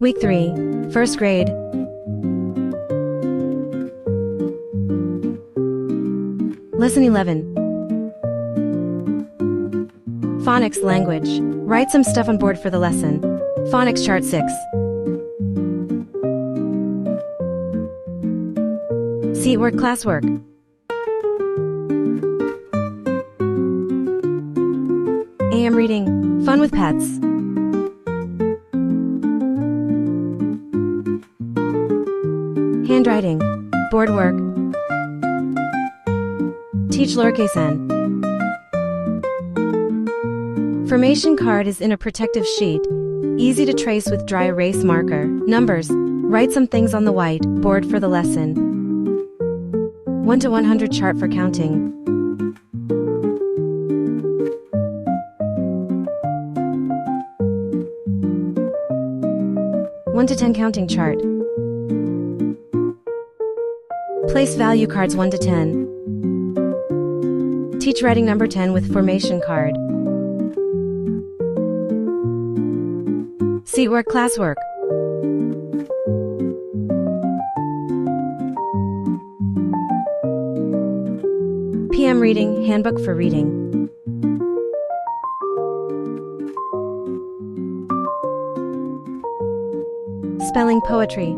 Week 3, First Grade. Lesson 11. Phonics language. Write some stuff on board for the lesson. Phonics chart 6. See work classwork. AM reading, Fun with Pets. Handwriting, board work. Teach lowercase n. Formation card is in a protective sheet, easy to trace with dry erase marker. Numbers, write some things on the white board for the lesson. 1 to 100 chart for counting. One to 10 counting chart. Place value cards 1 to 10. Teach writing number 10 with formation card. See work classwork. PM reading, handbook for reading. Spelling poetry.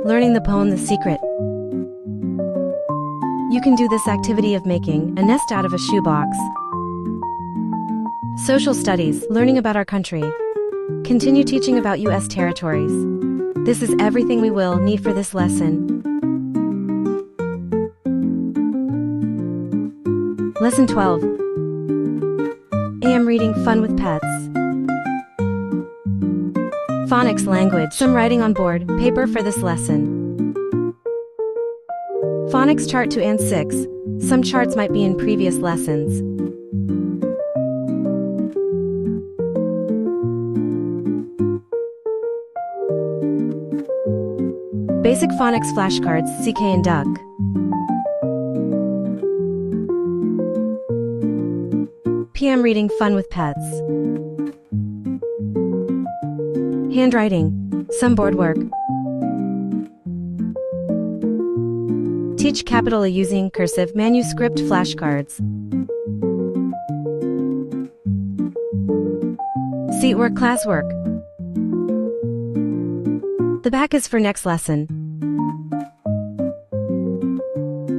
Learning the poem The Secret. You can do this activity of making a nest out of a shoebox. Social studies, learning about our country. Continue teaching about U.S. territories. This is everything we will need for this lesson. Lesson 12. AM reading, Fun with Pets. Phonics language, some writing on board paper for this lesson. Phonics chart 2 and 6. Some charts might be in previous lessons. Basic phonics flashcards, CK and duck. PM reading, Fun with Pets. Handwriting, some board work. Teach capital A using cursive manuscript flashcards. See work classwork. The back is for next lesson.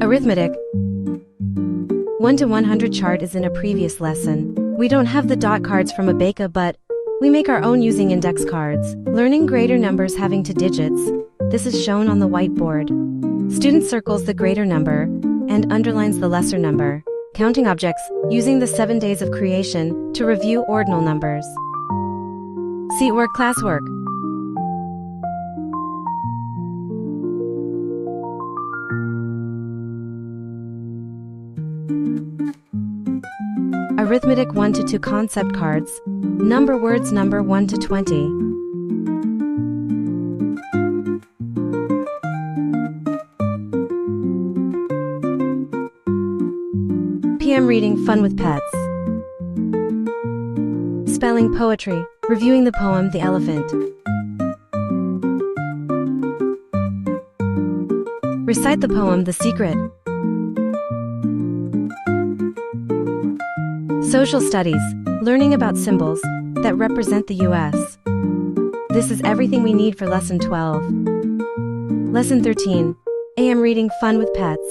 Arithmetic. 1 to 100 chart is in a previous lesson. We don't have the dot cards from Abeka, but we make our own using index cards. Learning greater numbers having to digits. This is shown on the whiteboard. Student circles the greater number and underlines the lesser number. Counting objects, using the 7 days of creation to review ordinal numbers. See work classwork. Arithmetic 1 to 2 concept cards. Number words number 1 to 20. PM reading, Fun with Pets. Spelling poetry, reviewing the poem The Elephant. Recite the poem The Secret. Social studies, learning about symbols that represent the U.S. This is everything we need for Lesson 12. Lesson 13. AM reading, Fun with Pets.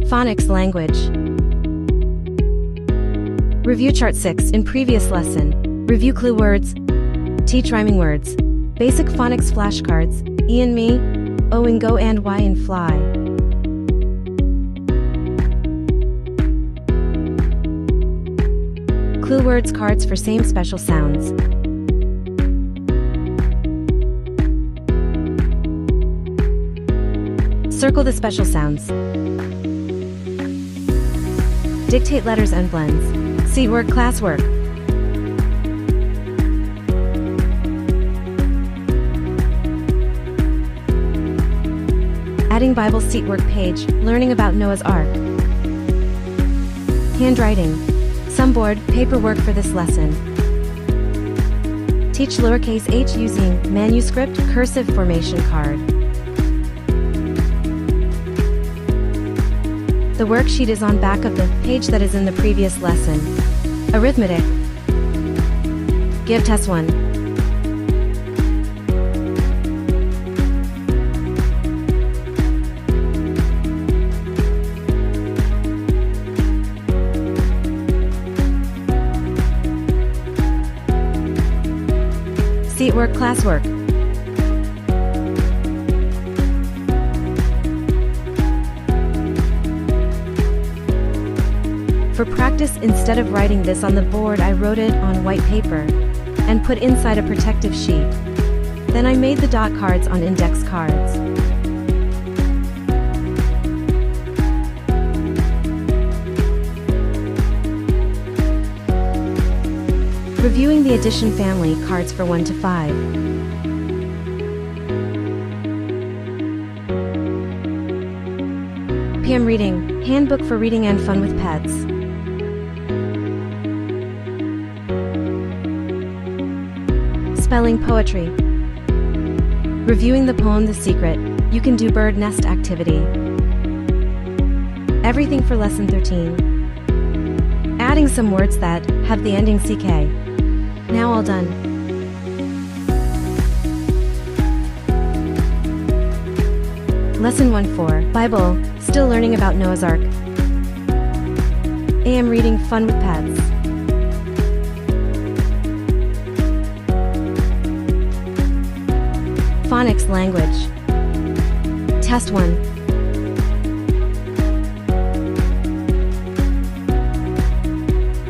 Phonics language. Review chart 6 in previous lesson. Review clue words. Teach rhyming words. Basic phonics flashcards. E and me, O and go and Y and fly. Clue words cards for same special sounds. Circle the special sounds. Dictate letters and blends. See work classwork. Adding Bible seat work page, learning about Noah's Ark. Handwriting. Some board paperwork for this lesson. Teach lowercase h using manuscript cursive formation card. The worksheet is on back of the page that is in the previous lesson. Arithmetic. Give test 1. Seat work, classwork. For practice, instead of writing this on the board, I wrote it on white paper and put inside a protective sheet. Then I made the dot cards on index cards. Reviewing the addition family cards for 1 to 5. PM reading, handbook for reading and fun with pets. Spelling poetry. Reviewing the poem The Secret, you can do bird nest activity. Everything for lesson 13. Adding some words that have the ending CK. Now all done. Lesson 1-4, Bible, still learning about Noah's Ark. AM reading, fun with pets. Phonics language. Test 1.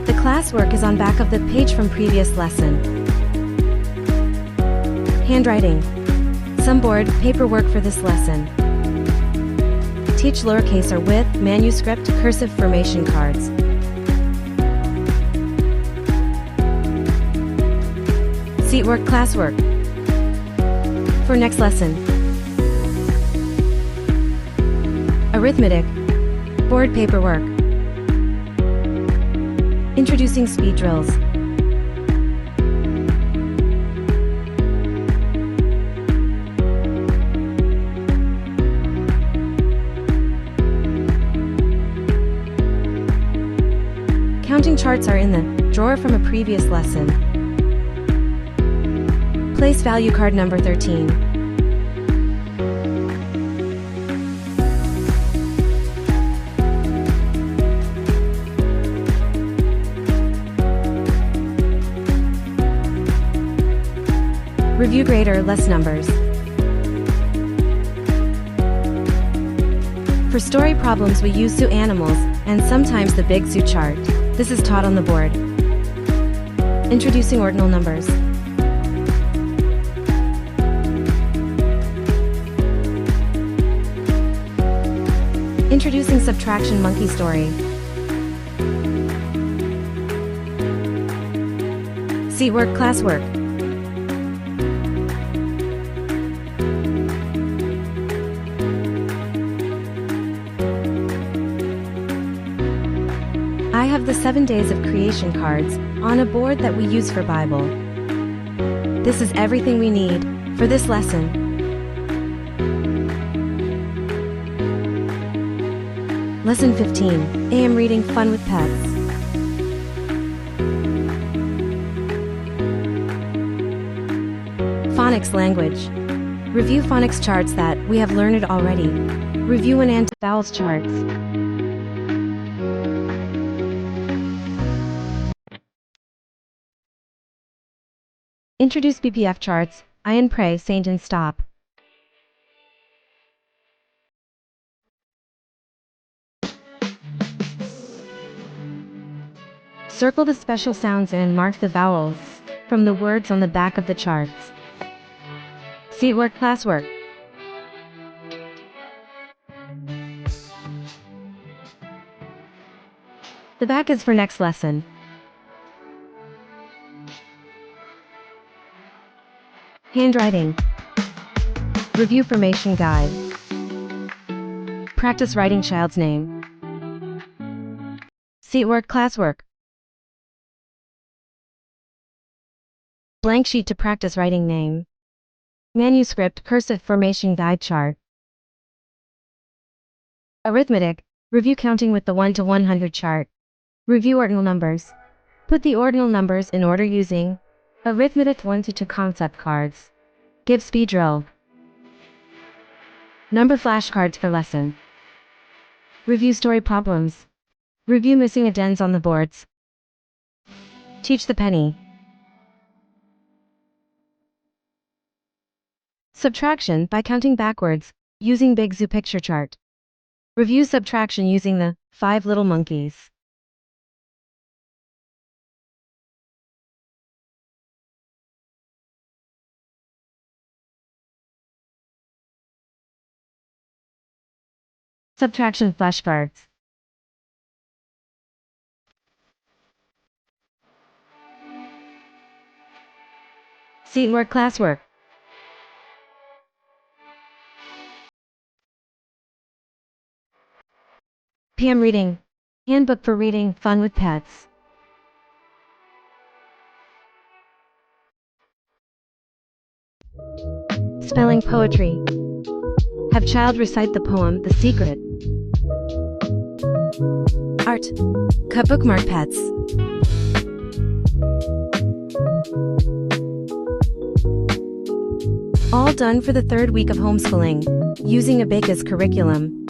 The classwork is on back of the page from previous lesson. Handwriting. Some board paperwork for this lesson. Teach lowercase or with manuscript cursive formation cards. Seat work, classwork. For next lesson. Arithmetic. Board paperwork. Introducing speed drills. Counting charts are in the drawer from a previous lesson. Place value card number 13. Review greater, less numbers. For story problems we use zoo animals, and sometimes the big zoo chart. This is taught on the board. Introducing ordinal numbers. Introducing subtraction monkey story. Seat work, classwork. I have the 7 days of creation cards on a board that we use for Bible. This is everything we need for this lesson. Lesson 15, AM reading, fun with pets. Phonics language. Review phonics charts that we have learned already. Review and vowels charts. Introduce BPF charts, I and pray, saint and stop. Circle the special sounds and mark the vowels from the words on the back of the charts. Seat work, classwork. The back is for next lesson. Handwriting. Review formation guide. Practice writing child's name. Seatwork classwork. Blank sheet to practice writing name. Manuscript cursive formation guide chart. Arithmetic. Review counting with the 1 to 100 chart. Review ordinal numbers. Put the ordinal numbers in order using Arithmetic 1 to 2 concept cards. Give speed drill. Number flashcards for lesson. Review story problems. Review missing addends on the boards. Teach the penny. Subtraction by counting backwards, using Big Zoo picture chart. Review subtraction using the 5 little monkeys. Subtraction flashcards. Seatwork classwork. PM reading. Handbook for reading, fun with pets. Spelling poetry. Have child recite the poem, The Secret. Art. Cut bookmark pets. All done for the third week of homeschooling, using Abeka's curriculum.